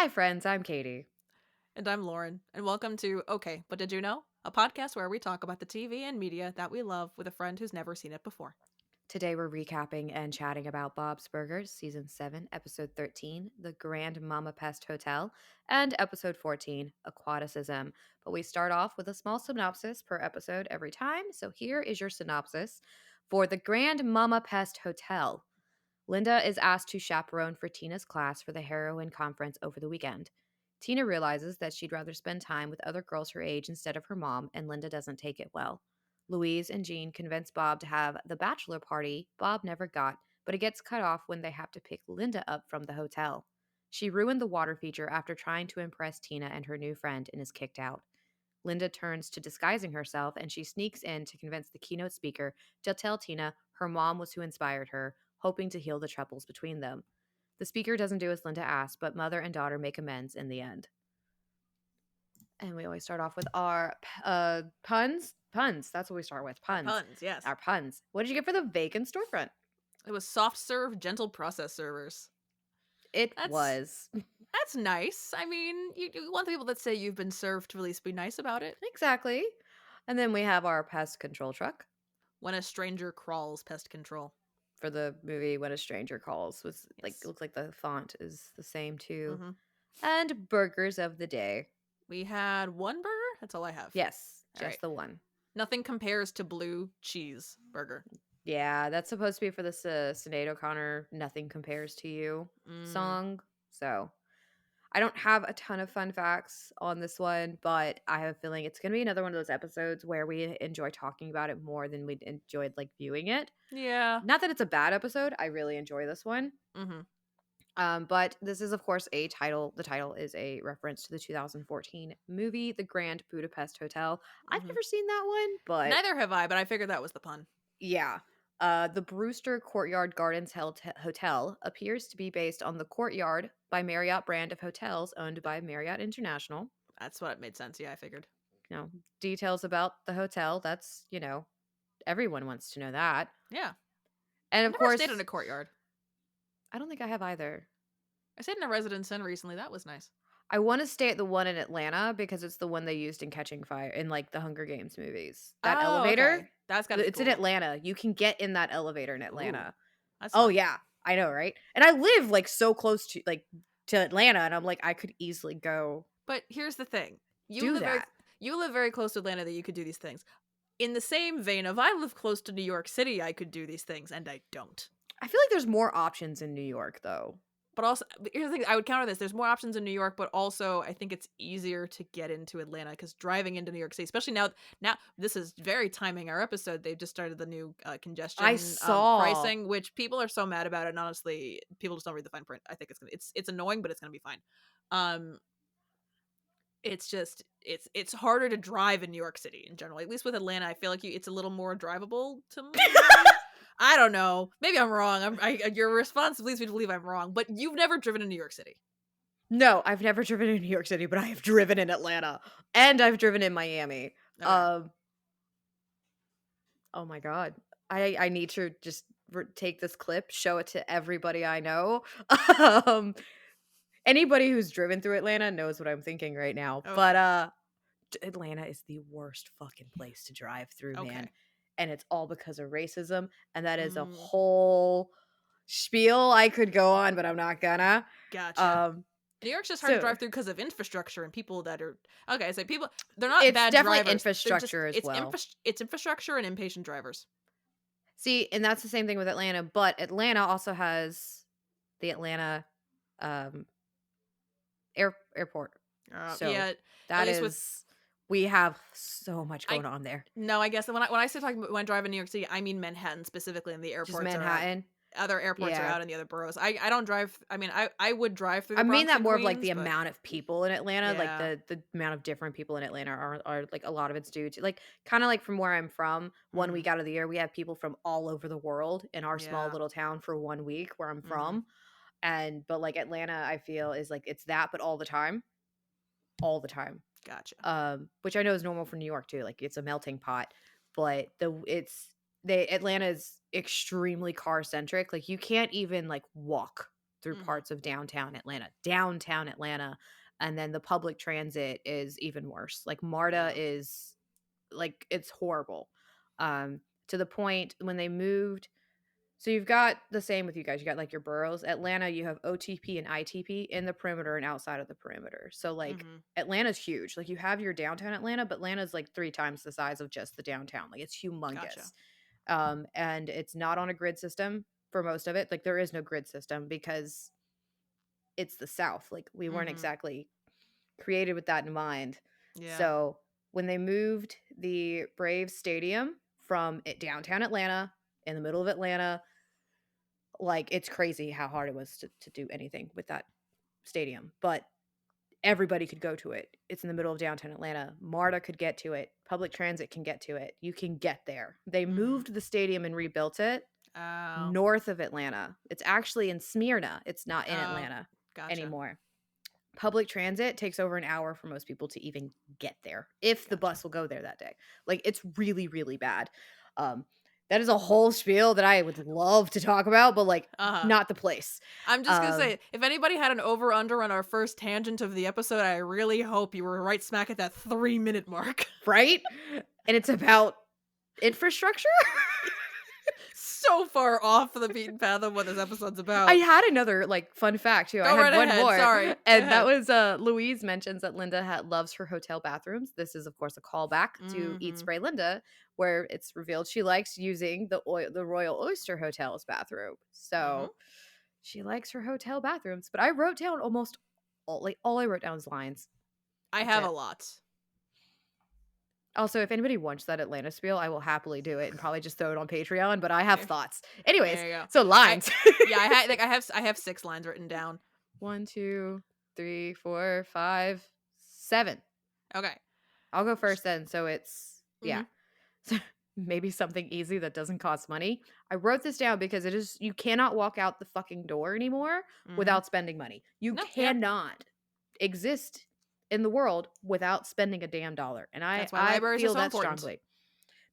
Hi, friends. I'm Katie. And I'm Lauren, and welcome to Okay, but Did You Know? A podcast where we talk about the TV and media that we love with a friend who's never seen it before. Today we're recapping and chatting about Bob's Burgers, Season 7, Episode 13, The Grand Mama-Pest Hotel, and Episode 14, Aquaticism. But we start off with a small synopsis per episode every time, so here is your synopsis for The Grand Mama-Pest Hotel. Linda is asked to chaperone for Tina's class for the heroin conference over the weekend. Tina realizes that she'd rather spend time with other girls her age instead of her mom, and Linda doesn't take it well. Louise and Jean convince Bob to have the bachelor party Bob never got, but it gets cut off when they have to pick Linda up from the hotel. She ruined the water feature after trying to impress Tina and her new friend and is kicked out. Linda turns to disguising herself and she sneaks in to convince the keynote speaker to tell Tina her mom was who inspired her, hoping to heal the troubles between them. The speaker doesn't do as Linda asked, but mother and daughter make amends in the end. And we always start off with our puns. Puns. That's what we start with. Our Puns. puns, yes. Our puns. What did you get for the vacant storefront? It was soft serve, gentle process servers. It That's was. that's nice. I mean, you want the people that say you've been served to at least be nice about it. Exactly. And then we have our pest control truck When a stranger crawls, pest control. for the movie When a Stranger Calls. Was like, Yes. it looks like the font is the same too. Mm-hmm. And burgers of the day. We had one burger. That's all I have. Yes, All just right. the one. Nothing compares to blue cheese burger. Yeah, that's supposed to be for this Sinead O'Connor "Nothing Compares to You" Mm, song. So I don't have a ton of fun facts on this one, but I have a feeling it's going to be another one of those episodes where we enjoy talking about it more than we enjoyed like viewing it. yeah. Not that it's a bad episode. I really enjoy this one. Mm-hmm. But this is, of course, a title. The title is a reference to the 2014 movie, The Grand Budapest Hotel. I've Mm-hmm. never seen that one, but Neither have I, but I figured that was the pun. yeah. The Brewster Courtyard Gardens Hotel appears to be based on the Courtyard by Marriott brand of hotels owned by Marriott International. That's what made sense. Yeah, I figured. You know, details about the hotel. That's, everyone wants to know that. Yeah. And I've of never course, stayed in a courtyard. I don't think I have either. I stayed in a residence inn recently. That was nice. I want to stay at the one in Atlanta because it's the one they used in Catching Fire in like the Hunger Games movies. That Oh, elevator, okay. That's gotta be it's in cool. Atlanta. You can get in that elevator in Ooh, Atlanta. that's Oh fun. yeah, I know, right? And I live like so close to Atlanta, and I'm like I could easily go But here's the thing: do that. you live very close to Atlanta that you could do these things. In the same vein of I live close to New York City, I could do these things, and I don't. I feel like there's more options in New York though. But also, here's the thing: I would counter this. There's more options in New York, but also I think it's easier to get into Atlanta because driving into New York City, especially now this is very timing our episode. They've just started the new congestion I saw. pricing, which people are so mad about it. And honestly, people just don't read the fine print. I think it's annoying, but it's gonna be fine. Um, it's just it's harder to drive in New York City in general. At least with Atlanta, I feel like it's a little more drivable to me. I don't know. Maybe I'm wrong. Your response leads me to believe I'm wrong. But you've never driven in New York City. No, I've never driven in New York City, but I have driven in Atlanta and I've driven in Miami. Okay. Oh my god. I need to just take this clip, show it to everybody I know. um Anybody who's driven through Atlanta knows what I'm thinking right now. Okay. But Atlanta is the worst fucking place to drive through, Okay. man. And it's all because of racism. And that is a Mm, whole spiel I could go on, but I'm not gonna. gotcha. New York's just hard to So drive through because of infrastructure and people that are okay. So people, they're not it's bad definitely drivers. infrastructure as It's well. it's infrastructure and impatient drivers. See, and that's the same thing with Atlanta, but Atlanta also has the Atlanta um airport. So Yeah, at that least with is we have so much I going on there. no, I guess when I say talking about when I drive in New York City, I mean Manhattan specifically, and the Just airports are out. Manhattan. Other airports are Yeah. out in the other boroughs. I don't drive. I mean, I would drive through I the mean Bronx that and more of like Queens, the but amount of people in Atlanta, like yeah. the amount of different people in Atlanta are like a lot of it's due to like kind of like from where I'm from, 1 week out of the year we have people from all over the world in our small Yeah. little town for 1 week where I'm Mhm. from. And but like Atlanta, I feel is like it's that, but all the time. All the time. Gotcha. Which I know is normal for New York too. Like it's a melting pot, but Atlanta is extremely car centric. Like you can't even like walk through Mhm. parts of downtown Atlanta. And then the public transit is even worse. Like MARTA Yeah. is like it's horrible. Um, to the point when they moved, so you've got the same with you guys. You got like your boroughs. Atlanta, you have OTP and ITP in the perimeter and outside of the perimeter. So like Mhm. Atlanta's huge. Like you have your downtown Atlanta, but Atlanta's like 3 times the size of just the downtown. Like it's Gotcha. humongous. And it's not on a grid system for most of it. Like there is no grid system because it's the South. Like we weren't Mhm. exactly created with that in mind. Yeah. So when they moved the Braves Stadium from downtown Atlanta in the middle of Atlanta, like it's crazy how hard it was to do anything with that stadium. But everybody could go to it. It's in the middle of downtown Atlanta. MARTA could get to it. Public transit can get to it. You can get there. They Mhm. moved the stadium and rebuilt it Oh. north of Atlanta. It's actually in Smyrna. It's not in Oh. Atlanta Gotcha. anymore. Public transit takes over an hour for most people to even get there if the Gotcha. bus will go there that day. Like it's really, really bad. Um, that is a whole spiel that I would love to talk about, but like Uh-huh. not the place. I'm just gonna Um, say, if anybody had an over under on our first tangent of the episode, I really hope you were right smack at that 3-minute mark. right? And it's about infrastructure. So far off the beaten path of what this episode's I about. had another like fun fact too. I Go had right one ahead. more, Sorry. Go and that ahead. was Louise mentions that Linda loves her hotel bathrooms. This is of course a callback to Eat Mhm. Spray Linda, where it's revealed she likes using the Royal Oyster Hotel's bathroom. Mhm. So she likes her hotel bathrooms. But I wrote down almost all I wrote down is lines. I That's have a it. lot. Also, if anybody wants that Atlanta spiel, I will happily do it and probably just throw it on Patreon. But I have There, thoughts. Anyways, there you go. so I lines. yeah, I have 6 lines written down. One, two, three, four, five, seven. Okay. I'll go first then. So it's, yeah. Mhm. So maybe something easy that doesn't cost money. I wrote this down because it is, you cannot walk out the fucking door anymore Mhm. without spending money. You No, yeah. cannot exist in the world without spending a damn dollar. And I, That's why I libraries are feel so that important. strongly.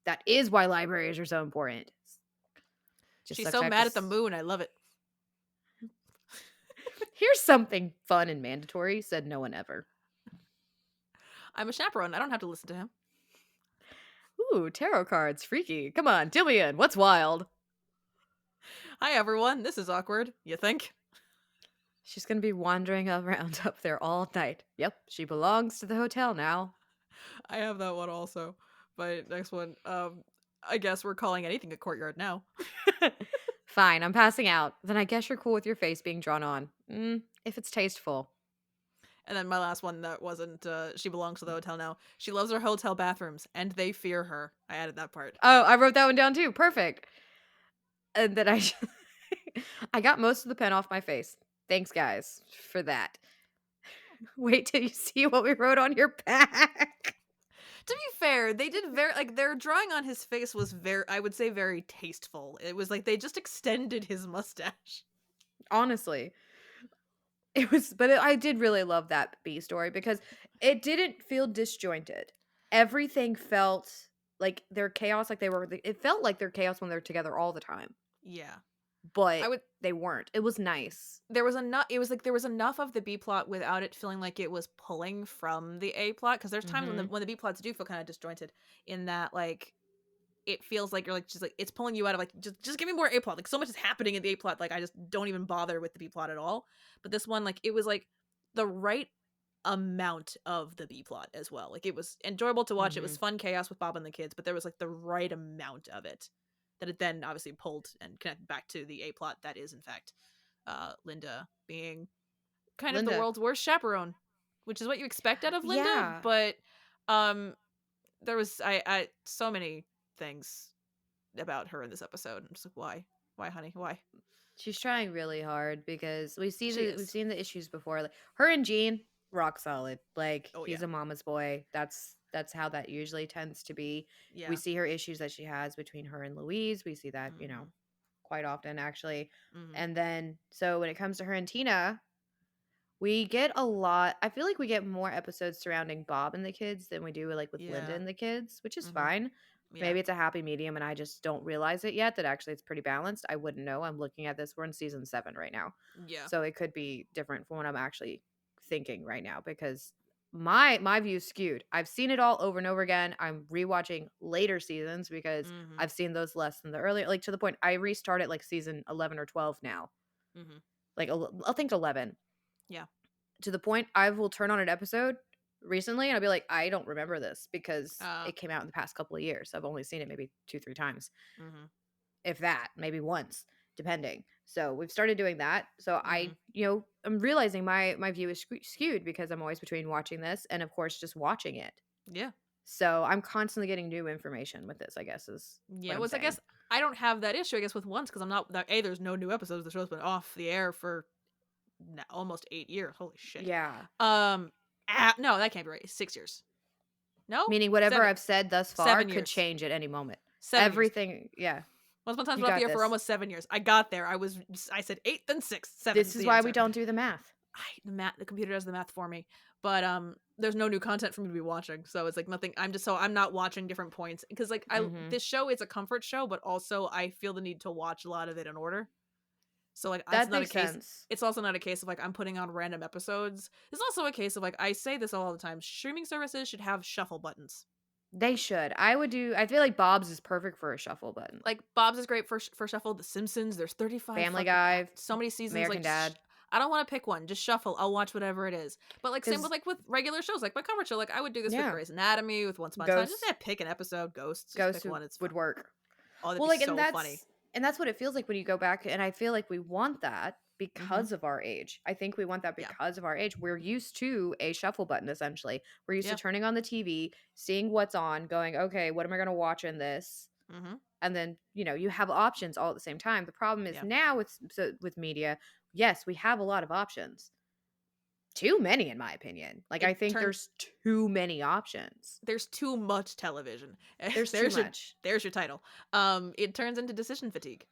That is why libraries are so important. Just She's sucks so I have to. mad at the moon. I love it. Here's something fun and mandatory, said no one ever. I'm a chaperone. I don't have to listen to him. Ooh, tarot cards, freaky. Come on, deal me in. What's wild? Hi everyone. This is awkward. You think? She's gonna be wandering around up there all night. Yep, she belongs to the hotel now. I have that one also. My next one. I guess we're calling anything a courtyard now. Fine, I'm passing out. Then I guess you're cool with your face being drawn on. If it's tasteful. And then my last one that wasn't she belongs to the hotel now. She loves her hotel bathrooms and they fear her. I added that part. Oh, I wrote that one down too. Perfect. And then I got most of the pen off my face. Thanks, guys, for that. Wait till you see what we wrote on your back. To be fair, they did very like their drawing on his face was very I would say very tasteful. It was like they just extended his mustache. Honestly. It was, but I did really love that B story because it didn't feel disjointed. Everything felt like their chaos, like it felt like their chaos when they're together all the time, Yeah. I but would they weren't. It was nice. there was enough it was like there was enough of the B plot without it feeling like it was pulling from the A plot because there's times when the Hmm. when the B plots do feel kind of disjointed in that like it feels like you're like just like it's pulling you out of like just give me more A plot. Like so much is happening in the A plot like I just don't even bother with the B plot at all. But this one like it was like the right amount of the B plot as well. Like it was enjoyable to watch. It was Hmm. fun chaos with Bob and the kids, but there was like the right amount of it that it then obviously pulled and connected back to the A plot that is in fact Linda being kind of the Linda. world's worst chaperone, which is what you expect out of Linda, Yeah. but um there was I so many things about her in this episode. I'm just like, why? Why, honey? Why? She's trying really hard because She we've is. seen the issues before. Like her and Gene, rock solid. Like Oh he's yeah. a mama's boy. That's how that usually tends to be. We Yeah. see her issues that she has between her and Louise. We see that, Mhm. quite often actually. Mhm. And then so when it comes to her and Tina, we get a lot. I feel like we get more episodes surrounding Bob and the kids than we do like with Linda Yeah. and the kids, which is Mhm. fine. Yeah. Maybe it's a happy medium and I just don't realize it yet that actually it's pretty balanced. I wouldn't know. I'm looking at this. We're in season 7 right now. Yeah. So it could be different from what I'm actually thinking right now because my view is skewed. I've seen it all over and over again. I'm rewatching later seasons because Mhm. I've seen those less than the earlier, like to the point I restarted like season 11 or 12 now. Mhm. Like I think 11. Yeah. To the point I will turn on an episode recently and I'll be like, I don't remember this because Uh. it came out in the past couple of years. I've only seen it maybe 2, 3 times, Mhm. if that, maybe once, depending. So we've started doing that. So Mhm. I'm realizing my view is skewed because I'm always between watching this and of course just watching it. Yeah. So I'm constantly getting new information with this, I guess is what Yeah. I'm Was I saying. guess I don't have that issue. I guess with once because I'm not. There's no new episodes. The show's been off the air for almost 8 years. Holy shit. Yeah. Um. No, that can't be right. 6 years. No. Meaning whatever 7. I've said thus far 7 could years. change at any moment. 7 years. Everything, yeah. Once upon a time's You been off the got air for this. almost 7 years. I got there. I said 8, then 6. This 7's is the why we answer. don't do the math. The computer does the math for me. But there's no new content for me to be watching. So it's like nothing. I'm not watching different points because like Mhm. this show is a comfort show, but also I feel the need to watch a lot of it in order. So like it's That not a makes case. sense. It's also not a case of like I'm putting on random episodes. It's also a case of like I say this all the time. Streaming services should have shuffle buttons. They should. I feel like Bob's is perfect for a shuffle button. Like Bob's is great for shuffle. The Simpsons, there's 35 Family fucking Guy, so many seasons. American Like Dad, I don't want to pick one. Just shuffle. I'll watch whatever it is. But like same with because like with regular shows, like my comfort show. Like I would do this with yeah, Grey's Anatomy, with Once Upon a Time. Just Ghosts, pick an episode. Ghosts. Just pick Ghosts one. It's would fun. work. Oh, that'd Well, be like, so funny. and that's what it feels like when you go back, and I feel like we want that Mm-hmm. because of our age. I think we want that Yeah. because of our age. We're used to a shuffle button, essentially. We're used to Yeah. turning on the TV, seeing what's on, going, okay, what am I going to watch in this? Mm-hmm. And then you have options all at the same time. The problem is Yeah. now with media, yes, we have a lot of options. Too many, in my opinion. Like I It think turns. there's too many options. There's too much television. There's too there's your much. there's your title. It turns into decision fatigue.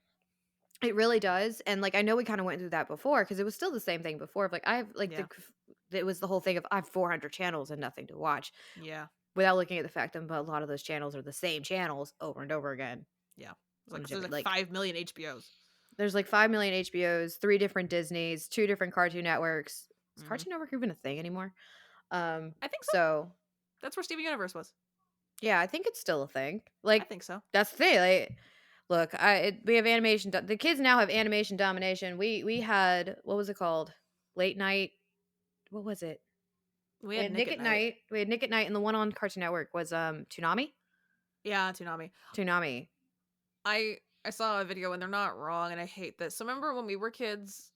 It really does. And like I know we kind of went through that before because it was still the same thing before. Of like I have like Yeah. it was the whole thing of I have 400 channels and nothing to watch Yeah. without looking at the fact that a lot of those channels are the same channels over and over again. Yeah. It's On like a there's different, like 5 million HBOs. there's like 5 million HBOs, 3 different Disneys, 2 different Cartoon Networks. Is Mm-hmm. Cartoon Network even a thing anymore? I think so. So That's where Steven Universe was. yeah, I think it's still a thing. I Like think so. that's the thing. Like, look, we have animation. The kids now have animation domination. We had what was it called? Late night. What was it? We We had had Nick Nick at at Night. Night. We had Nick at Night, and the one on Cartoon Network was Toonami. Yeah, Toonami. Toonami. I saw a video and they're not wrong, and I hate this. So remember when we were kids,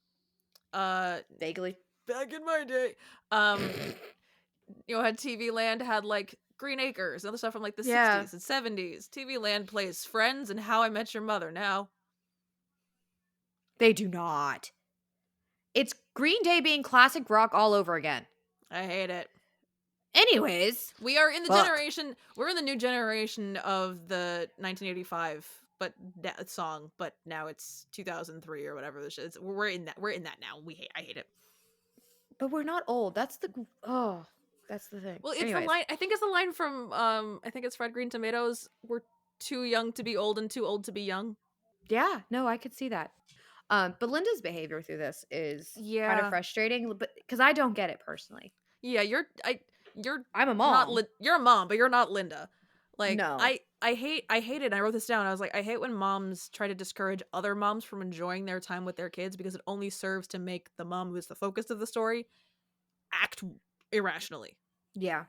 Vaguely. back in my day, had TV Land had like Green Acres and other stuff from like the Yeah. 60s and 70s. TV Land plays Friends and How I Met Your Mother now. They do not. It's Green Day being classic rock all over again. I hate it. Anyways, We are in the fuck. generation. We're in the new generation of the 1985, song. But now it's 2003 or whatever this is. We're in that. We're in that now. I hate it. But we're not old. That's the thing. Well, it's Anyways. the line. I think it's the line from. I think it's Fred Green Tomatoes. We're too young to be old and too old to be young. Yeah, no, I could see that. But Linda's behavior through this is kind Yeah. of frustrating, but because I don't get it personally. Yeah, you're I'm a mom. you're a mom, but you're not Linda. Like No. I hate it. And I wrote this down. I was like, I hate when moms try to discourage other moms from enjoying their time with their kids because it only serves to make the mom who's the focus of the story act irrationally. Yeah.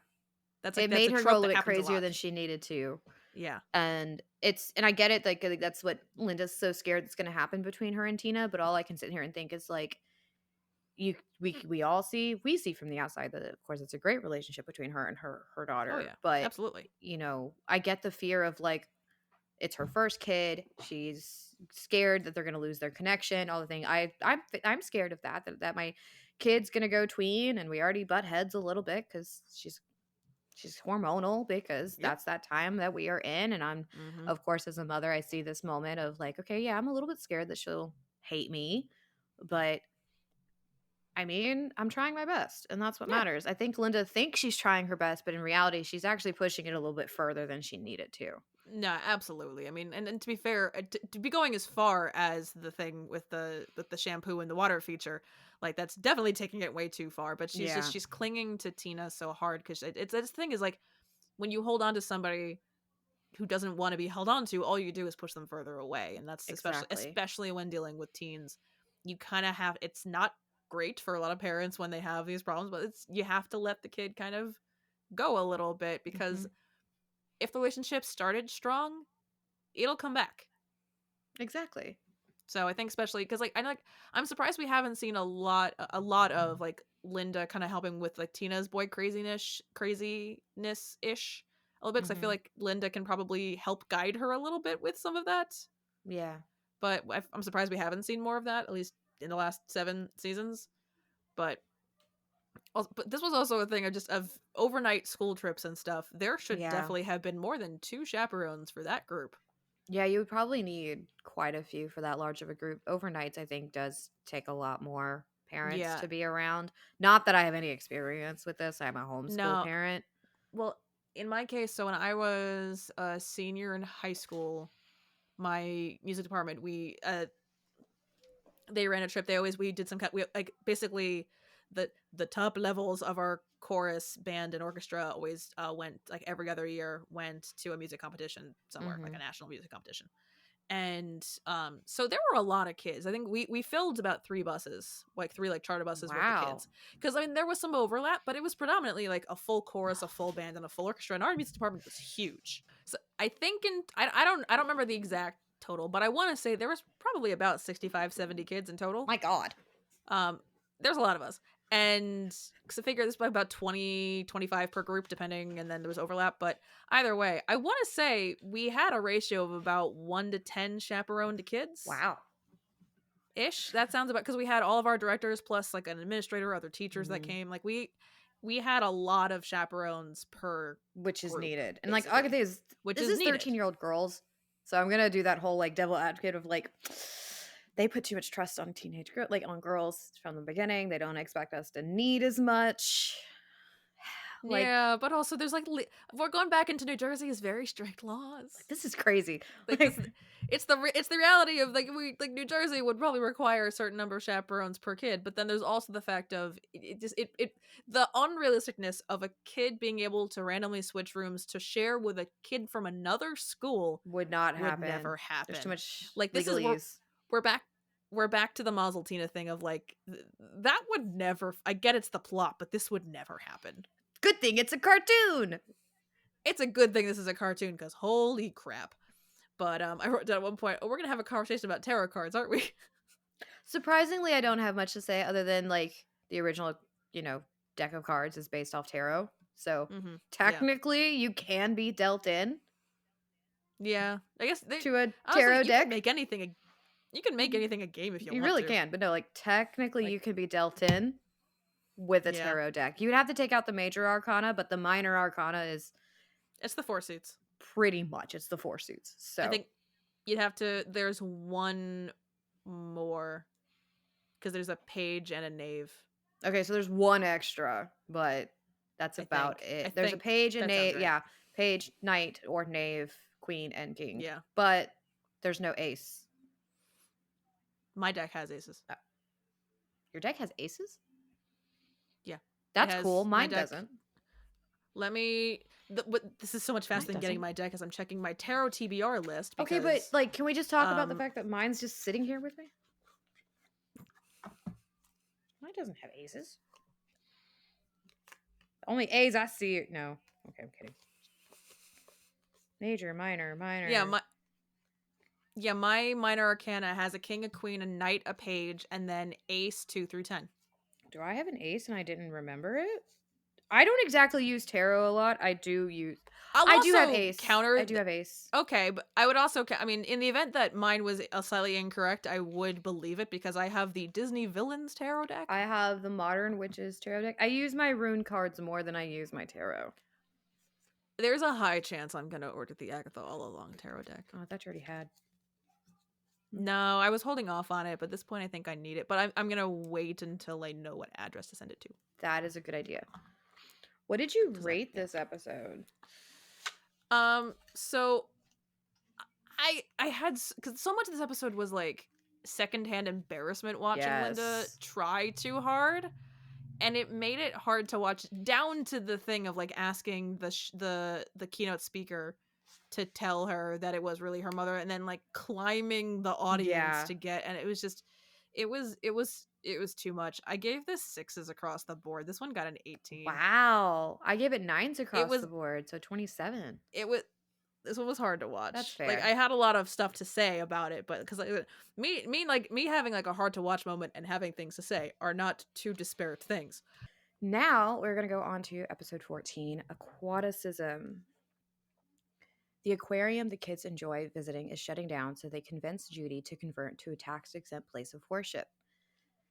That's like It that's made a her trope go a that little bit happens crazier lot. than she needed to. Yeah. And I get it, like that's what Linda's so scared that's gonna happen between her and Tina, but all I can sit here and think is like we all see from the outside that of course it's a great relationship between her and her daughter. Oh yeah. But Absolutely. I get the fear of like it's her first kid. She's scared that they're gonna lose their connection, all the thing. I'm scared of that my kid's gonna go tween and we already butt heads a little bit because she's hormonal because Yep. that's that time that we are in. And I'm, Mhm. of course, as a mother, I see this moment of like, okay, yeah, I'm a little bit scared that she'll hate me, but I mean, I'm trying my best, and that's what Yeah. matters. I think Linda thinks she's trying her best, but in reality, she's actually pushing it a little bit further than she needed to. No, absolutely. I mean, and to be fair, to be going as far as the thing with the shampoo and the water feature, like that's definitely taking it way too far. But Yeah, she's clinging to Tina so hard because it's this thing is like when you hold on to somebody who doesn't want to be held on to, all you do is push them further away, and that's exactly. especially when dealing with teens. You kind of have it's not great for a lot of parents when they have these problems, but it's you have to let the kid kind of go a little bit Hmm. because if the relationship started strong, it'll come back. Exactly. So I think especially because I'm surprised we haven't seen a lot of like Linda kind of helping with like Tina's boy craziness ish a little bit. Because I feel Hmm. like Linda can probably help guide her a little bit with some of that. Yeah. But I'm surprised we haven't seen more of that at least in the last 7 seasons. But but this was also a thing of just of overnight school trips and stuff. There should Yeah. definitely have been more than 2 chaperones for that group. Yeah, you would probably need quite a few for that large of a group. Overnights, I think, does take a lot more parents Yeah, to be around. Not that I have any experience with this. I'm a homeschool no, parent. well, in my case, so when I was a senior in high school, my music department, they ran a trip. We did some kind we like basically the top levels of our chorus band and orchestra always went like every other year went to a music competition somewhere, like a Hmm. national music competition. And so there were a lot of kids. I think we filled about 3 buses, like 3 like charter buses worth of Wow. kids, because I mean there was some overlap, but it was predominantly like a full chorus, a full band, and a full orchestra, and our music department was huge. So I think I don't remember the exact total, but I want to say there was probably about 65, 70 kids in total. My God. um there's a lot of us, and because I figure this was about 20, 25 per group depending, and then there was overlap. But either way, I want to say we had a ratio of about 1 to 10 chaperone to kids Wow. ish. That sounds about, because we had all of our directors plus like an administrator, other teachers that Hmm. came, like we had a lot of chaperones per Which is group needed. And like, all I can basically, think is which this is is needed. 13-year-old girls. So I'm gonna do that whole like devil advocate of like they put too much trust on teenage girl like on girls from the beginning. They don't expect us to need as much. Like, Yeah, but also there's like we're going back into New Jersey is very strict laws. this is crazy. Like this, Like, it's the reality of like we like New Jersey would probably require a certain number of chaperones per kid, but then there's also the fact of the unrealisticness of a kid being able to randomly switch rooms to share with a kid from another school would not would happen. never There's too happen. much Like this is legalese. we're back we're back to the Mazel Tina thing of like that would never. I get it's the plot, but this would never happen. Good thing it's a cartoon. It's a good thing this is a cartoon because holy crap. But I wrote down at one point, oh, we're gonna have a conversation about tarot cards, aren't we? Surprisingly, I don't have much to say other than like the original, you know, deck of cards is based off tarot. So Mm-hmm. Yeah. technically, you can be dealt in Yeah. I guess they to a honestly tarot you can deck. make anything you can make anything a game if you You want really to. can, but no, like technically, Like, you can be dealt in with a yeah. tarot deck. You would have to take out the major arcana, but the minor arcana is It's the four suits. pretty much it's the four suits. I So think you'd have to there's one more because there's a page and a knave. okay, so there's one extra, but that's I about think. I it. There's a think page and that sounds knave, right. yeah, page, knight, or knave, queen, and king, Yeah. but there's no ace. My deck has aces. Your deck has aces? Yeah. It That's cool. has my Mine deck. doesn't. Let me. This is so much Mine faster than getting doesn't. my deck as I'm checking my tarot TBR list Okay, but because like, can we just talk about the um fact that mine's just sitting here with me? Mine doesn't have aces. The only A's I see. No. Okay, I'm kidding. Major, minor, yeah minor. my minor arcana has a king, a queen, a knight, a page, and then ace 2 through 10. Do I have an ace and I didn't remember it? I don't exactly use tarot a lot. I'll I do have also ace. I counter. do have ace. Okay, but I would also. I mean, in the event that mine was slightly incorrect, I would believe it because I have the Disney Villains tarot deck. I have the modern witches tarot deck. I use my rune cards more than I use my tarot. There's a high chance I'm gonna order the Agatha All Along tarot deck. Oh, I thought you already had. No, I was holding off on it, but at this point I think I need it. But I'm gonna wait until I know what address to send it to. That is a good idea. What did you Because rate this episode? so I had because so much of this episode was like secondhand embarrassment watching Linda Yes. try too hard, and it made it hard to watch, down to the thing of like asking the keynote speaker to tell her that it was really her mother, and then like climbing the audience Yeah. to get, and it was just it was too much. I gave this 6s across the board. This one got an 18. Wow. I gave it 9s It across was the board, so 27. it was this one was hard to That's watch. Like, I fair. had a lot of stuff to say about it, but because like, me having like a hard to watch moment and having things to say are not two disparate things. Now we're going to go on to episode 14, Aquaticism. The aquarium the kids enjoy visiting is shutting down, so they convince Judy to convert to a tax exempt place of worship.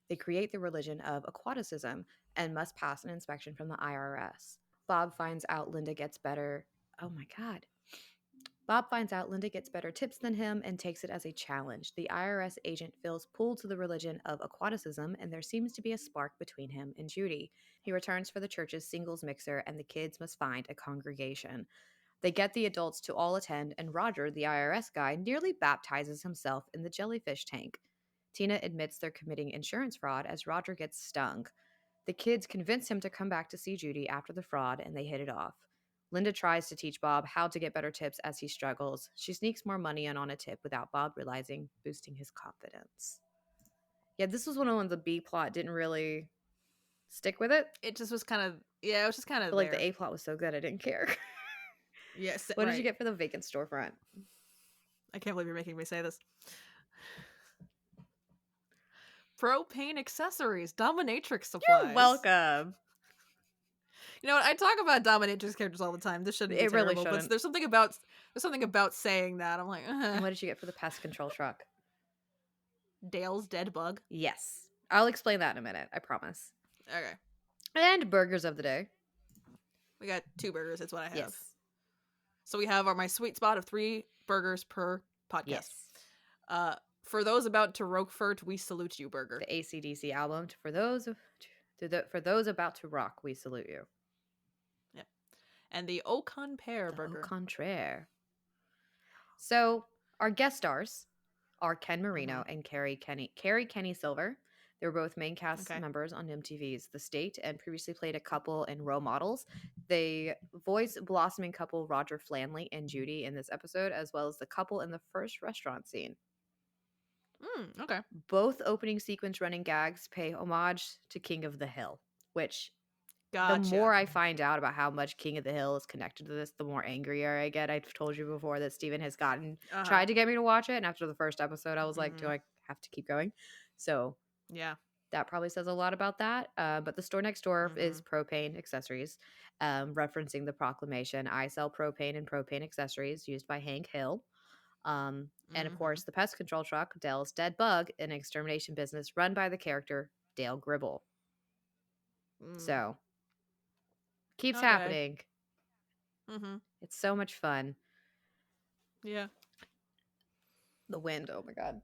They create the religion of Aquaticism and must pass an inspection from the IRS. Bob finds out Linda gets better. Oh my God. Bob finds out Linda gets better tips than him and takes it as a challenge. The IRS agent feels pulled to the religion of Aquaticism, and there seems to be a spark between him and Judy. He returns for the church's singles mixer, and the kids must find a congregation. They get the adults to all attend, and Roger, the IRS guy, nearly baptizes himself in the jellyfish tank. Tina admits they're committing insurance fraud as Roger gets stung. The kids convince him to come back to see Judy after the fraud, and they hit it off. Linda tries to teach Bob how to get better tips as he struggles. She sneaks more money in on a tip without Bob realizing, boosting his confidence. Yeah, this was one of the B plot didn't really stick with it. It just was kind of, yeah, it was just kind of But like there. the A plot was so good, I didn't care. Yes, What did you right. get for the vacant storefront? I can't believe you're making me say this. Propane accessories, dominatrix supplies. You're welcome. You know what? I talk about dominatrix characters all the time. This shouldn't be It really terrible, shouldn't. but there's something about saying that. I'm like, And what did you get for the pest control truck? Dale's dead bug. Yes. I'll explain that in a minute, I promise. Okay, And burgers of the day. we got 2 burgers. That's what I have. Yes. So we have my sweet spot of 3 burgers per podcast. Yes. For those about to Roquefort, we salute you, burger. The AC/DC album. For those about to rock, we salute you. Yep. And the Au Contraire The burger. Au contraire. So our guest stars are Ken Marino and Carrie Kenny Silver. They were both main cast members on MTV's The State and previously played a couple in Role Models. They voice blossoming couple Roger Flanley and Judy in this episode, as well as the couple in the first restaurant scene. Okay. Both opening sequence running gags pay homage to King of the Hill, which Gotcha. the more I find out about how much King of the Hill is connected to this, the more angrier I get. I've told you before that Steven has tried to get me to watch it, and after the first episode, I was like, do I have to keep going? So yeah, that probably says a lot about that. But the store next door is propane accessories, referencing the proclamation, I sell propane and propane accessories used by Hank Hill. And of course, the pest control truck, Dale's Dead Bug, an extermination business run by the character Dale Gribble. So, keeps happening. It's so much fun. Yeah. The wind, oh my god.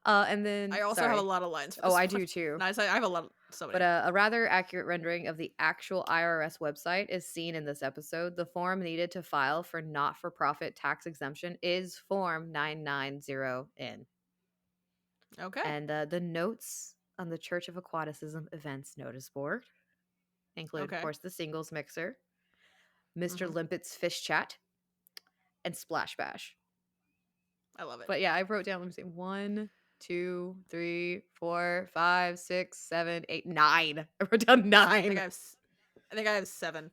And then I also have a lot of lines for this I one. do too. Nice. I have a lot of But a rather accurate rendering of the actual IRS website is seen in this episode. The form needed to file for not-for-profit tax exemption is Form 990N. Okay. And the notes on the Church of Aquaticism events notice board include, of course, the singles mixer, Mr. Limpet's fish chat, and Splash Bash. I love it. But yeah, I wrote down, let me see, 1, 2, 3, 4, 5, 6, 7, 8, 9. I wrote down 9. I think I have 7.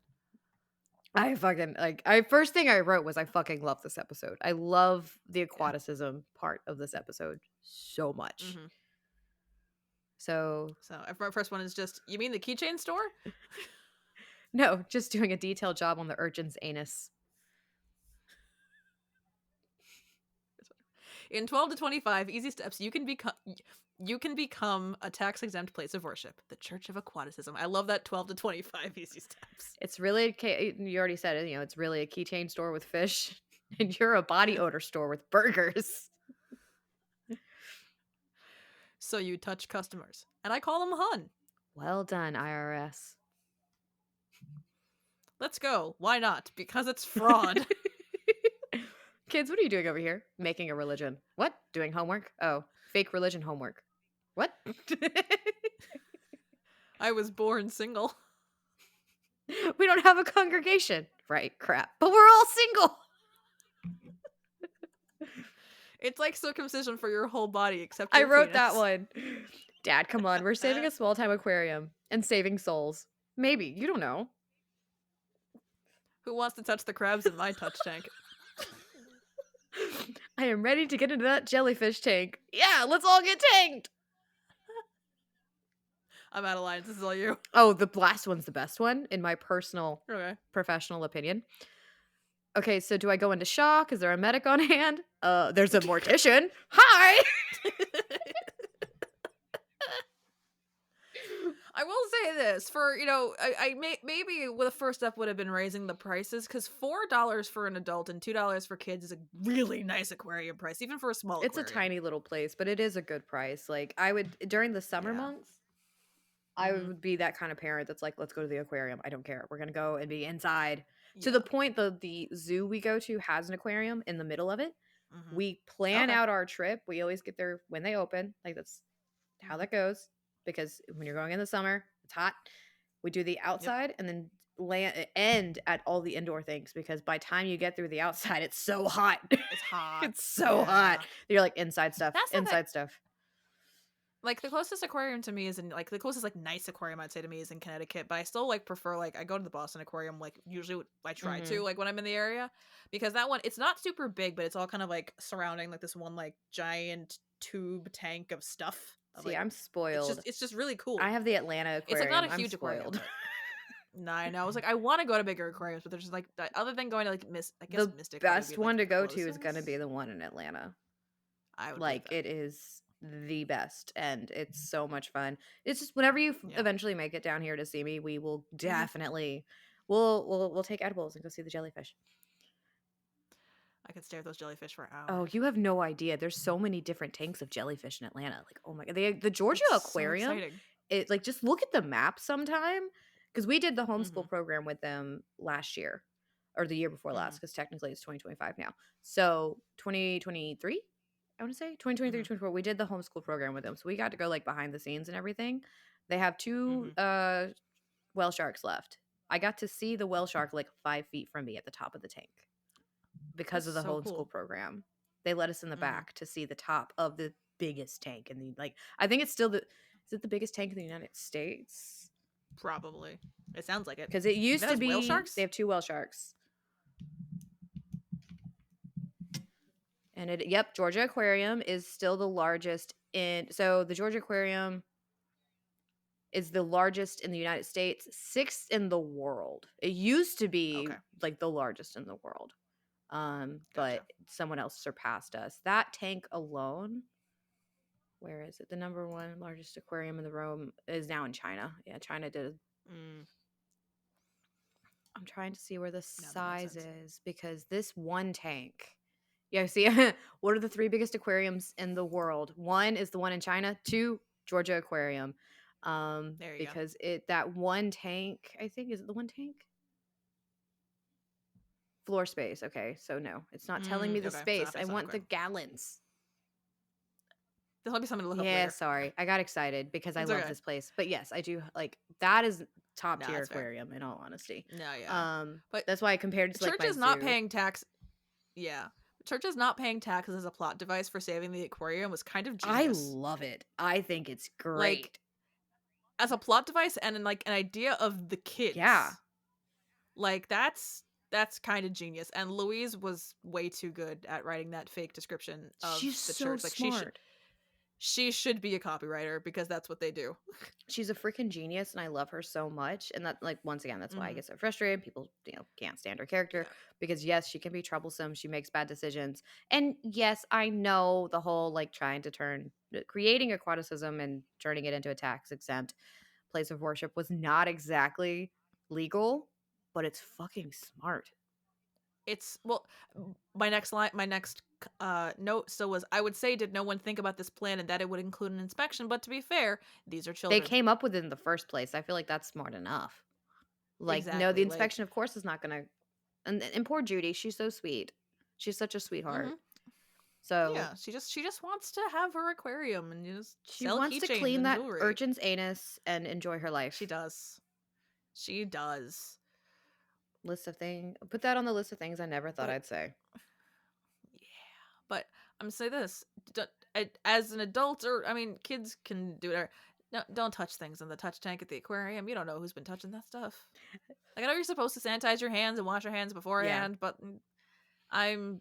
I fucking first thing I wrote was I fucking love this episode. I love the aquaticism part of this episode so much. So my first one is just, you mean the keychain store? No, just doing a detailed job on the urchin's anus. In 12 to 25 easy steps, you can become a tax exempt place of worship, the Church of Aquaticism. I love that 12 to 25 easy steps. It's really, you already said it, it's really a keychain store with fish, and you're a body odor store with burgers. So you touch customers, and I call them hun. Well done, IRS. Let's go. Why not? Because it's fraud. Kids, what are you doing over here? Making a religion. What? Doing homework? Oh, fake religion homework. What? I was born single. We don't have a congregation. Right, crap. But we're all single. It's like circumcision for your whole body except I your wrote that penis. one. Dad, come on. We're saving a small time aquarium and saving souls. Maybe. You don't know. Who wants to touch the crabs in my touch tank? I am ready to get into that jellyfish tank. Yeah, let's all get tanked. I'm out of lines. This is all you. Oh, the last one's the best one, in my personal, Okay. professional opinion. Okay, so do I go into shock? Is there a medic on hand? There's a mortician. Hi! I will say this for maybe the first step would have been raising the prices because $4 for an adult and $2 for kids is a really nice aquarium price, even for a small It's a aquarium. tiny little place, but it is a good price. Like, I would, during the summer Yeah. months, I would be that kind of parent that's like, let's go to the aquarium. I don't care. We're going to go and be inside. To the point, the zoo we go to has an aquarium in the middle of it. We plan out our trip. We always get there when they open. Like, that's how that goes. Because when you're going in the summer, it's hot. We do the outside and then end at all the indoor things because by the time you get through the outside, it's so hot. It's hot. It's so hot. You're like inside stuff. That's the thing. Inside stuff. Like the closest aquarium to me is in like the closest like nice aquarium I'd say to me is in Connecticut, but I still like prefer like I go to the Boston Aquarium like usually I try to like when I'm in the area because that one it's not super big, but it's all kind of like surrounding like this one like giant tube tank of stuff. See, like, I'm spoiled. It's just really cool. I have the Atlanta aquarium. It's like not a I'm huge spoiled. aquarium. No, I know. I was like, I want to go to bigger aquariums, but there's just like other than going to like The Mystic. best one to go to is going to be the one in Atlanta. I would like it is the best and it's so much fun. It's just whenever you eventually make it down here to see me, we will definitely we'll take edibles and go see the jellyfish. I could stare at those jellyfish for hours. Oh, you have no idea. There's so many different tanks of jellyfish in Atlanta. Like, oh my god, the Georgia Aquarium. So it like just look at the map sometime because we did the homeschool program with them last year or the year before last because technically it's 2025 now. So 2023. I want to say 2023, 24. We did the homeschool program with them. So we got to go like behind the scenes and everything. They have 2 whale sharks left. I got to see the whale shark like 5 feet from me at the top of the tank because of the homeschool program. They let us in the back to see the top of the biggest tank. And I think it's still is it the biggest tank in the United States? Probably. It sounds like it. Because it used to be whale sharks? They have 2 whale sharks. And Georgia Aquarium is still the largest so the Georgia Aquarium is the largest in the United States, 6th in the world. It used to be like the largest in the world. But someone else surpassed us. That tank alone, where is it? The number 1 largest aquarium in the room is now in China. Yeah, China did. I'm trying to see where the size is because this one tank. Yeah, see, what are the 3 biggest aquariums in the world? 1 is the one in China. 2, Georgia Aquarium. There you because that one tank, I think, is it the one tank? Floor space. Okay, so no, it's not telling me the space. I want the gallons. This might be something to look up Yeah, later. sorry. I got excited because I love this place. But yes, I do like that is top tier aquarium in all honesty. No, yeah. But that's why I compared it to church is not paying tax. Yeah. Churches not paying taxes as a plot device for saving the aquarium was kind of genius. I love it. I think it's great. Like, as a plot device and in like an idea of the kids. Yeah. Like that's kind of genius. And Louise was way too good at writing that fake description of She's the so church. Like smart. she should be a copywriter because that's what they do. She's a freaking genius and I love her so much. And that, like, once again, that's why I get so frustrated. People, can't stand her character because yes, she can be troublesome. She makes bad decisions. And yes, I know the whole like trying to creating aquaticism and turning it into a tax exempt place of worship was not exactly legal, but it's fucking smart. It's my next note still was I would say did no one think about this plan and that it would include an inspection, but to be fair, these are children. They came up with it in the first place. I feel like that's smart enough. Like, no, the inspection of course is not gonna and poor Judy, she's so sweet. She's such a sweetheart. Mhm. So Yeah, she just wants to have her aquarium and just she sell wants to keychains clean and that jewelry. urchin's anus and enjoy her She life. does. She does. List of things. Put that on the list of things I never thought But I'd say. yeah, but I'm gonna say this: as an adult, or I mean, kids can do whatever. No, don't touch things in the touch tank at the aquarium. You don't know who's been touching that stuff. Like I know you're supposed to sanitize your hands and wash your hands Yeah. beforehand, but I'm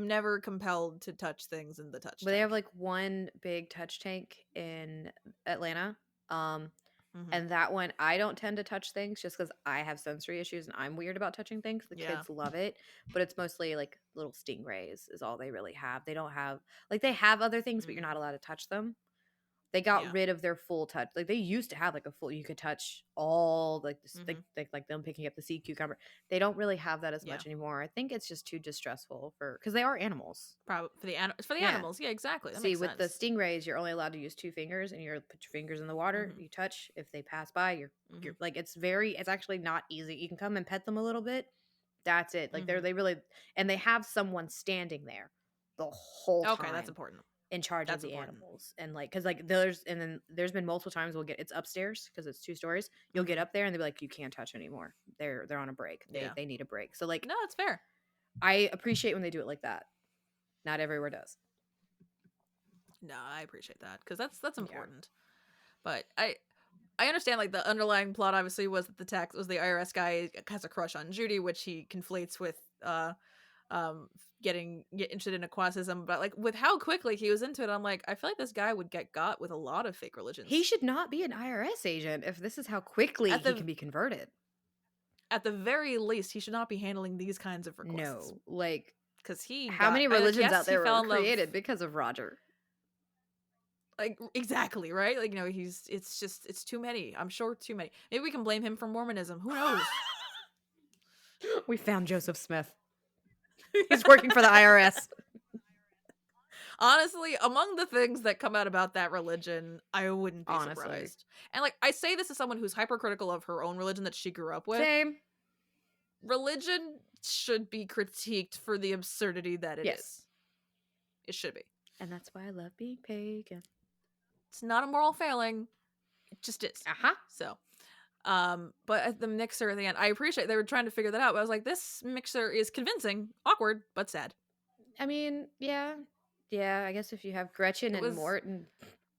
never compelled to touch things in the touch But they have tank. like one big touch tank in Atlanta. Um, Hmm. and that one I don't tend to touch things just because I have sensory issues and I'm weird about touching things. The Yeah. kids love it, but it's mostly like little stingrays is all they really have. They don't have like they have other things, but you're Hmm. not allowed to touch them. They got Yeah. rid of their full touch. Like they used to have like a full you could touch all like this Hmm. like them picking up the sea cucumber. They don't really have that as Yeah. much anymore. I think it's just too distressful for because they are animals. Probably for the Yeah. animals. Yeah, exactly. That See, makes with the sense. stingrays, you're only allowed to use two fingers, and you're put your fingers in the water. Hmm. You touch. If they pass by, Hmm. you're like it's actually not easy. You can come and pet them a little bit. That's it. Like Hmm. they really and they have someone standing there the whole Okay, that's time important. in charge of That's the important. animals and like because like there's been multiple times we'll get it's upstairs because it's 2 stories. You'll get Hmm. up there and they'll be like you can't touch anymore. They're on a break. They Yeah. they need a break. So like No, it's fair. I appreciate when they do it like that. Not everywhere does. No, I appreciate that because that's Yeah. important. But I understand like the underlying plot obviously was that the IRS guy has a crush on Judy, which he conflates with um get interested in aquatism. But like with how quickly he was into it, I'm like, I feel like this guy would get got with a lot of fake He religions. should not be an IRS agent if this is how quickly At he can the be converted. at the very least, he should not be handling these kinds of requests No. Like, because he how got many like religions yes, out he there fell were in love. created because of Roger? Like exactly right. Like it's too many. I'm sure too many. Maybe we can blame him for Mormonism. Who knows? We found Joseph Smith. He's working for the IRS. Honestly, among the things that come out about that religion, I wouldn't be Honestly. surprised. And like I say this as someone who's hypercritical of her own religion that she grew up with. Same. Religion should be critiqued for the absurdity that it Yes. is. It should be. And that's why I love being pagan. It's not a moral failing. It just is. Uh-huh. So, but at the mixer at the end, I appreciate they were trying to figure that out. But I was like, this mixer is convincing, awkward, but sad. I mean, yeah. Yeah, I guess if you have Gretchen It and was Mort and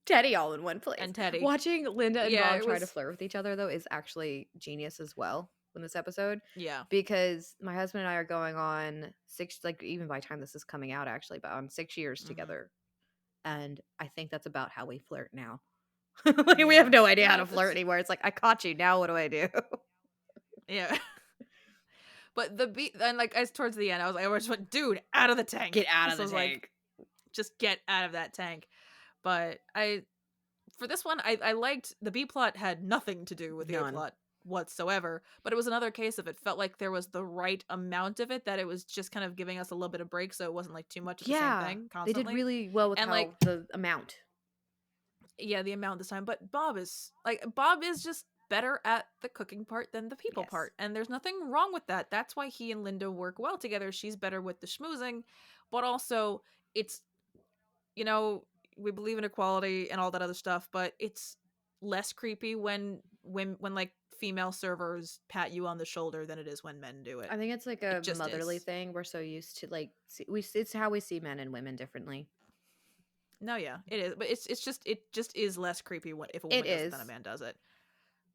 Teddy all in one place. and Teddy. Watching Linda and Yeah, Bob it try to was. flirt with each other, though, is actually genius as well in this episode. Yeah. Because my husband and I are going on six, like, even by the time this is coming out, actually, but on 6 years Hmm. together. And I think that's about how we flirt now. Like, we have Yeah. no idea how No, to flirt that's anymore. It's like, I caught you. Now what do I do? yeah. But the beat, and like as towards the end, I just went, dude, out of the tank. Get out of This the was like, tank. just get out of that tank. But for this one, I liked the B plot had nothing to do with the A None. plot whatsoever. But it was another case of it felt like there was the right amount of it that it was just kind of giving us a little bit of break, so it wasn't like too much of the same Yeah. thing They did constantly. really well with And how like, the amount. yeah, the amount this time. But Bob is just better at the cooking part than the people Yes. part. And there's nothing wrong with that. That's why he and Linda work well together. She's better with the schmoozing, but also it's, you know, we believe in equality and all that other stuff, but it's less creepy when like female servers pat you on the shoulder than it is when men do it. I think it's like It a just motherly is. thing. We're so used to like it's how we see men and women differently. No, yeah, it is. But it just is less creepy if a It woman does it than a is. man does it.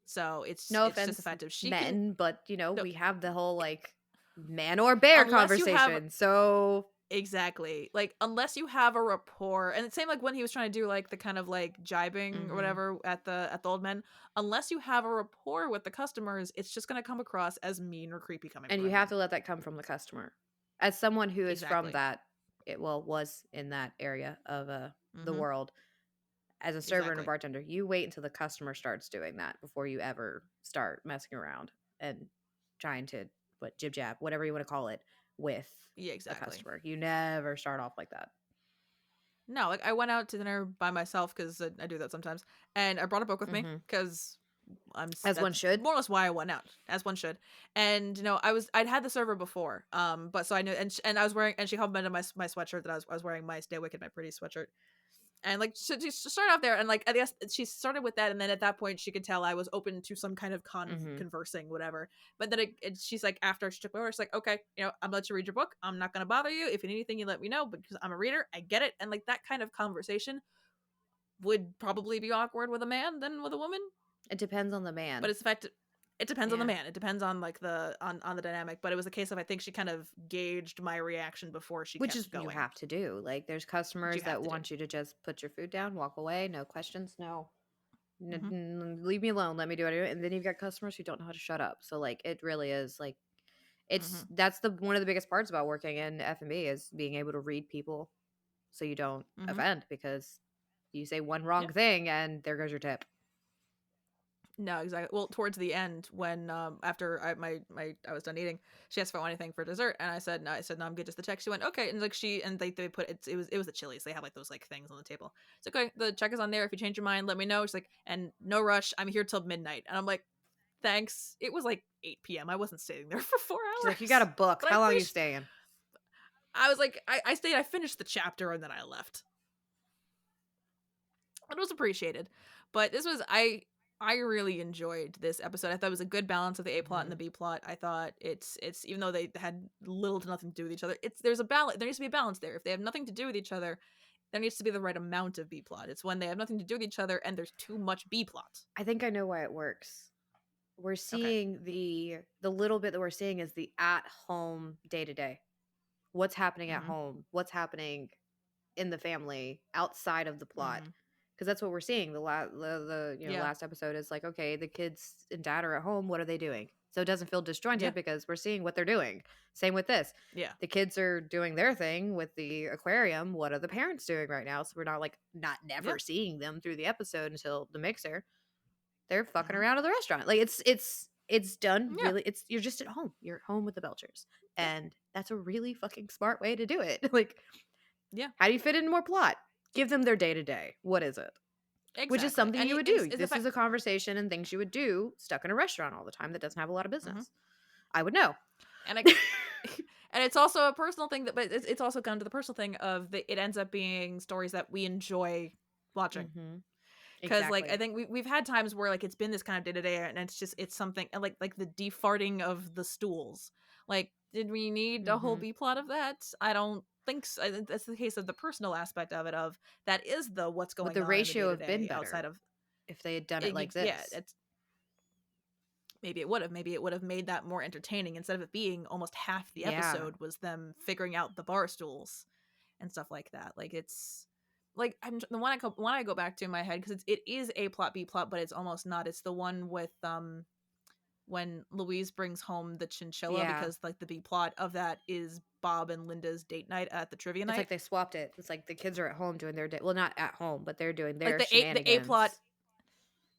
So No it's just the offense, fact of she can men, but no, we have the whole like man or bear unless you have conversation. So exactly like unless you have a rapport, and it's same like when he was trying to do like the kind of like jibing or mhm. whatever at the old men, unless you have a rapport with the customers, it's just going to come across as mean or creepy coming And from you a have man. to let that come from the customer. As someone who is from Exactly. that was in that area of the Mm-hmm. world as a server and a Exactly. bartender, you wait until the customer starts doing that before you ever start messing around and trying to what jib jab, whatever you want to call it, with Yeah, a exactly. customer. You never start off like that. No, like I went out to dinner by myself because I do that sometimes, and I brought a book with me Mhm. because As one That's should. more or less why I went out, as one should. And I'd had the server before, but so I knew, and I was wearing, and she complimented my sweatshirt that I was wearing, my Stay Wicked, my pretty sweatshirt. And like she started off there, and like I guess she started with that, and then at that point she could tell I was open to some kind of Mhm. conversing, whatever. But then she's like, after she took my order, she's like, okay, I'm gonna let you read your book. I'm not gonna bother you. If you need anything, you let me know. Because I'm a reader, I get it. And like that kind of conversation would probably be awkward with a man than with a woman. It depends on the But man. it's the fact it depends on the Yeah. man. It depends on like on the dynamic. But it was a case of, I think she kind of gauged my reaction before she Which is kept you going, have to do. Like, there's which you customers have that to do. want you to just put your food down, walk away, no questions, no, Hmm. leave me alone, let me do it. And then you've got customers who don't know how to shut up. So like, it really is like, Hmm. that's the one of the biggest parts about working in F&B is being able to read people so you don't Hmm. offend, because you say one Yeah. wrong thing and there goes your tip. No, exactly. Well, towards the end, when after I was done eating, she asked if I want anything for dessert, and I said no. I said no, I'm good, just the check. She went okay, and like they put it was the Chili's. They have like those like things on the table. It's okay. The check is on there. If you change your mind, let me know. She's like, and no rush. I'm here till midnight, and I'm like, thanks. It was like 8 p.m. I wasn't staying there for four She's like, you got a hours, book. but I How long are you appreciate. staying? I was like, I stayed. I finished the chapter and then I left. It was appreciated, but this was I really enjoyed this episode. I thought it was a good balance of the A plot and the Mhm. B plot. I thought it's even though they had little to nothing to do with each other, there's a balance. There needs to be a balance there. If they have nothing to do with each other, there needs to be the right amount of B plot. It's when they have nothing to do with each other and there's too much B plot. I think I know why it works. We're Okay. seeing the little bit that we're seeing is the at home day to day. What's happening at Mm-hmm. home? What's happening in the family outside of the plot? Mm-hmm. Because that's what we're seeing. The Yeah. last episode is like, okay, the kids and dad are at home. What are they doing? So it doesn't feel Yeah. disjointed because we're seeing what they're doing. Same with this. Yeah. The kids are doing their thing with the aquarium. What are the parents doing right now? So we're not like not Yeah. never seeing them through the episode until the mixer. They're fucking Mm-hmm. around at the restaurant. Like it's done Yeah. really. It's you're just at home. You're at home with the Belchers, Yeah. and that's a really fucking smart way to do it. Like, Yeah. how do you fit in more plot? Give them their day to day. What is it? Which is Exactly. something And you would it's, do. it's the This is fact. a conversation and things you would do stuck in a restaurant all the time that doesn't have a lot of Mm-hmm. business. I would know. And I and it's also a personal thing but it's also come to the personal thing of it ends up being stories that we enjoy watching. Mm-hmm. Because like I Exactly. think we've had times where like it's been this kind of day to day, and it's something and like the defarting of the stools. Like, did we need a whole Mm-hmm. B plot of that? I don't think so. I think that's the case of the personal aspect of it. Of that is the what's Would going the on in the day ratio to have been day outside better of if they had done it like yeah. this? It's maybe it would have made that more entertaining instead of it being almost half the Yeah. episode was them figuring out the bar stools and stuff like that. Like it's like I'm the one I go back to in my head because it is A plot B plot, but it's almost not. It's the one with when Louise brings home the chinchilla, Yeah. because like the B plot of that is Bob and Linda's date night at the trivia It's like night. they swapped it. It's like the kids are at home doing their day. Well, not at home, but they're doing Like their the A plot, shenanigans.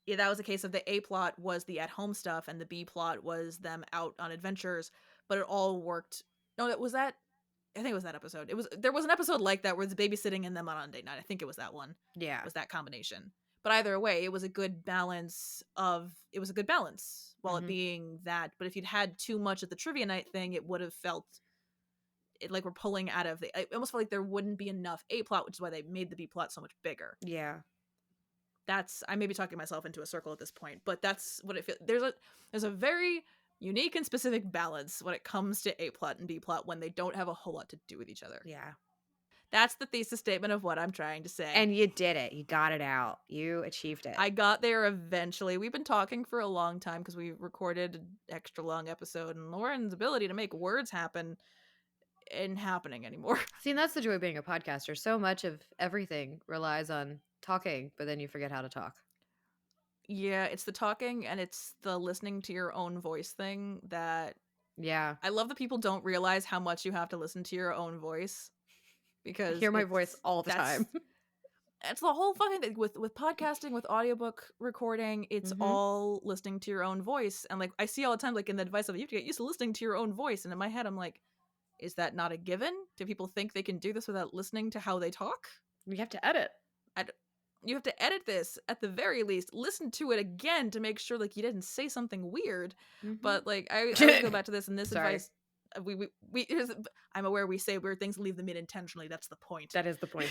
yeah, that was a case of the A plot was the at home stuff, and the B plot was them out on adventures. But it all worked. No, it was that. I think it was that episode. There was an episode like that where it's babysitting and them on date night. I think it was that one. Yeah. Was that combination? But either way, it was a good balance of it was a good balance while it Mm-hmm. being that. But if you'd had too much of the trivia night thing, it would have felt like we're pulling out of the. I almost felt like there wouldn't be enough A plot, which is why they made the B plot so much bigger. Yeah. That's I may be talking myself into a circle at this point, but that's what it feels. There's a very unique and specific balance when it comes to A plot and B plot when they don't have a whole lot to do with each other. Yeah. That's the thesis statement of what I'm trying to say. And you did it. You got it out. You achieved it. I got there eventually. We've been talking for a long time because we recorded an extra long episode, and Lauren's ability to make words happen isn't happening anymore. See, and that's the joy of being a podcaster. So much of everything relies on talking, but then you forget how to talk. Yeah, it's the talking and it's the listening to your own voice thing that Yeah. I love that people don't realize how much you have to listen to your own voice, I because hear my voice all the time. it's the whole fucking thing with podcasting, with audiobook recording. It's Mm-hmm. all listening to your own voice, and like I see all the time, like in the advice of you have to get used to listening to your own voice. And in my head, I'm like, is that not a given? Do people think they can do this without listening to how they talk? You have to edit. you have to edit this at the very least, listen to it again to make sure like you didn't say something weird. Mhm. But like I always go back to this, and this Sorry. advice I'm aware we say weird things and leave them in intentionally. That's the point. That is the point.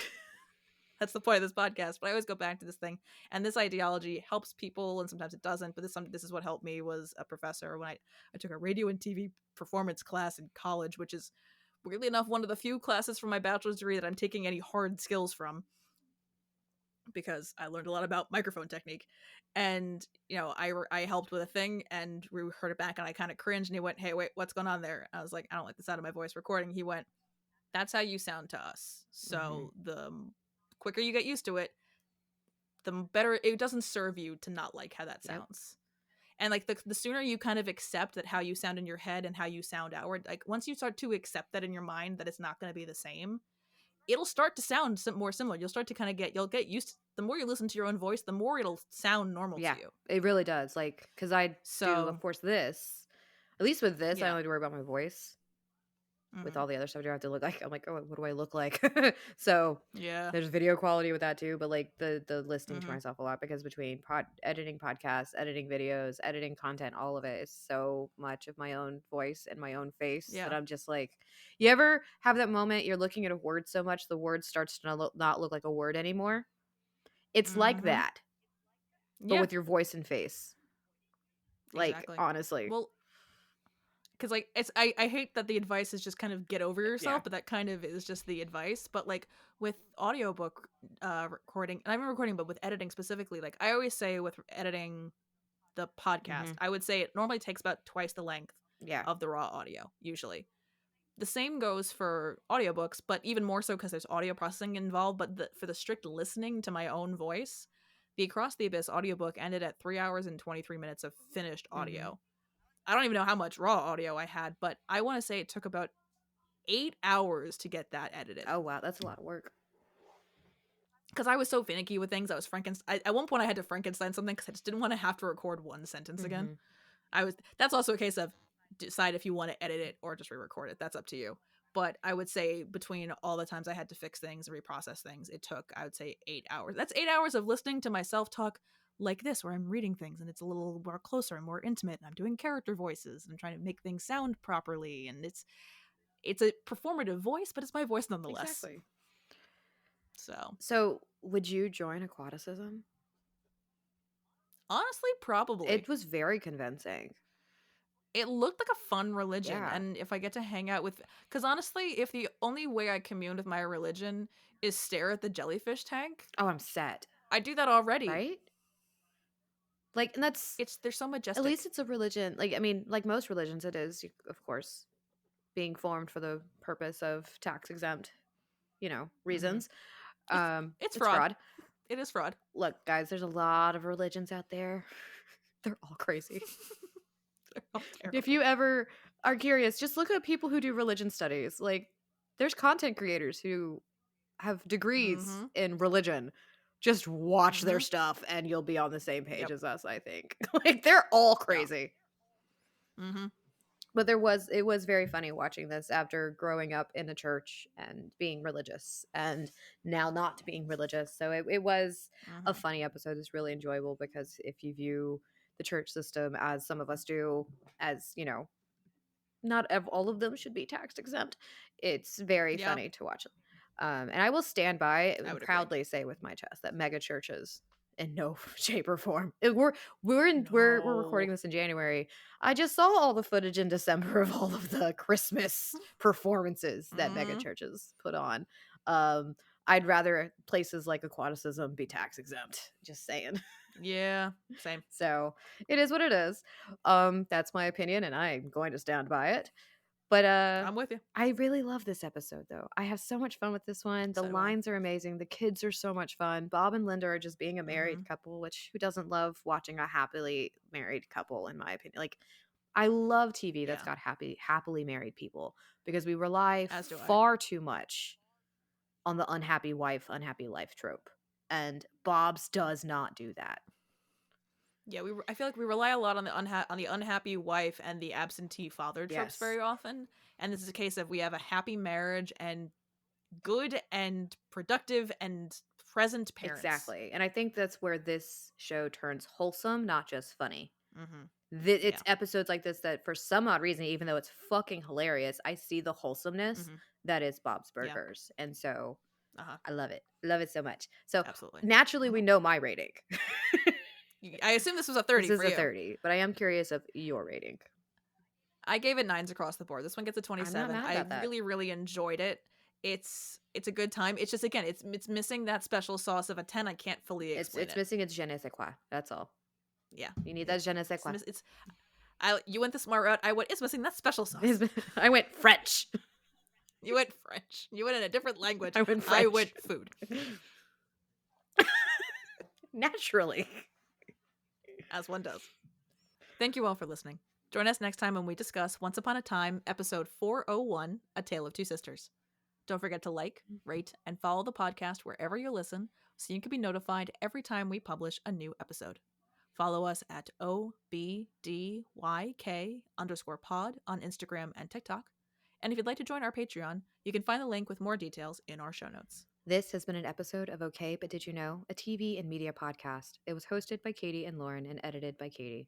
That's the point of this podcast. But I always go back to this thing, and this ideology helps people, and sometimes it doesn't. But this is what helped me. Was a professor when I took a radio and TV performance class in college, which is weirdly enough one of the few classes from my bachelor's degree that I'm taking any hard skills from, because I learned a lot about microphone technique. And I helped with a thing, and we heard it back, and I kind of cringed. And he went, "Hey, wait, what's going on there?" I was like, "I don't like the sound of my voice recording." He went, "That's how you sound to us. Mhm. So the quicker you get used to it, the better. It doesn't serve you to not like how that Yep. sounds." And like the sooner you kind of accept that how you sound in your head and how you sound outward, like once you start to accept that in your mind that it's not going to be the same, it'll start to sound more similar. You'll start to kind of you'll get used to, the more you listen to your own voice, the more it'll sound normal to Yeah, you. it really does. Like, because I do, of So, course, this. At least with this, I yeah. only have to worry about my voice. With Hmm. all the other stuff, I do have to look like I'm like, oh, what do I look like? So Yeah. there's video quality with that too, but like the listening to Hmm. myself a lot because between editing podcasts, editing videos, editing content, all of it is so much of my own voice and my own face that Yeah. I'm just like, you ever have that moment you're looking at a word so much the word starts to not look like a word anymore? It's like Hmm. that, but Yeah. with your voice and face. Like Exactly. honestly, Well, because like I hate that the advice is just kind of get over yeah. yourself, but that kind of is just the advice. But like with audiobook recording, and I'm recording, but with editing specifically, like I always say with editing the podcast, Hmm. I would say it normally takes about twice the length Yeah. of the raw audio usually. The same goes for audiobooks, but even more so because there's audio processing involved. But for the strict listening to my own voice, the Across the Abyss audiobook ended at 3 hours and 23 minutes of finished Hmm. audio. I don't even know how much raw audio I had, but I want to say it took about 8 hours to get that edited. Oh wow, that's a lot of work. Because I was so finicky with things. I was Frankenstein. At one point, I had to Frankenstein something because I just didn't want to have to record one sentence again. Hmm. That's also a case of decide if you want to edit it or just re-record it. That's up to you. But I would say between all the times I had to fix things and reprocess things, it took, I would say, 8 hours. That's 8 hours of listening to myself talk like this, where I'm reading things and it's a little more closer and more intimate, and I'm doing character voices and I'm trying to make things sound properly, and it's a performative voice, but it's my voice nonetheless. Exactly. So So, would you join Aquaticism? honestly, probably. It was very convincing. It looked like a fun religion, Yeah. and if I get to hang out with, because honestly, if the only way I commune with my religion is stare at the jellyfish tank, Oh, I'm set. I do that already. Right? Like, and that's They're so at least majestic. it's a religion. Like, I mean, like most religions, it is, of course, being formed for the purpose of tax exempt, Hmm. reasons. It's It's fraud. fraud. It is fraud. Look, guys, there's a lot of religions out there. They're all crazy. They're all If terrible. you ever are curious, just look at people who do religion studies. Like, there's content creators who have degrees Mm-hmm. in religion. Just watch their Mm-hmm. stuff and you'll be on the same page Yep. as us, I think. Like they're all Yeah. crazy. Mm-hmm. But it was very funny watching this after growing up in a church and being religious and now not being religious. So it was a Mm-hmm. funny episode. It's really enjoyable because if you view the church system as some of us do, as, not all of them should be tax exempt. It's very Yeah, funny to watch. And I will stand by I and would agree. proudly say with my chest that mega churches in no shape or form. We're recording No. this in January. I just saw all the footage in December of all of the Christmas performances that mega Mm-hmm. churches put on. Um, I'd rather places like Aquaticism be tax exempt. Just saying. Yeah, same. So it is what it is. That's my opinion, and I'm going to stand by it. But I'm with you. I really love this episode though. I have so much fun with this one. The So do I. lines are amazing. The kids are so much fun. Bob and Linda are just being a Mm-hmm. married couple, which who doesn't love watching a happily married couple in my opinion. Like I love TV that's Yeah, got happily married people because we rely as do I. far too much on the unhappy wife, unhappy life trope. And Bob's does not do that. Yeah, I feel like we rely a lot on the unhappy wife and the absentee father tropes Yes. very often. And this is a case of we have a happy marriage and good and productive and present parents. Exactly. And I think that's where this show turns wholesome, not just funny. Mhm. It's Yeah. episodes like this that, for some odd reason, even though it's fucking hilarious, I see the wholesomeness Mhm. that is Bob's Yeah. Burgers. And so Uh-huh. I love it. Love it so much. So Absolutely. naturally, we Mhm. know my rating. I assume this was a This 30 is for a you. 30, but I am curious of your rating. I gave it 9s across the board. This one gets a I'm not 27. mad I about that. really, really enjoyed it. It's a good time. It's just again, it's missing that special sauce of a 10. I can't fully explain It's it. missing its je ne sais quoi. That's all. Yeah. You need Yeah. that je ne sais quoi. It's I you went the smart route. I went it's missing that special sauce. I went French. You went French. You went in a different language. I went I French. went food. Naturally. As one does. Thank you all for listening. Join us next time when we discuss Once Upon a Time, episode 401, A Tale of Two Sisters. Don't forget to like, rate, and follow the podcast wherever you listen so you can be notified every time we publish a new episode. Follow us at OBDYK_pod on Instagram and TikTok. And if you'd like to join our Patreon, you can find the link with more details in our show notes. This has been an episode of Okay, But Did You Know? A TV and media podcast. It was hosted by Katie and Lauren and edited by Katie.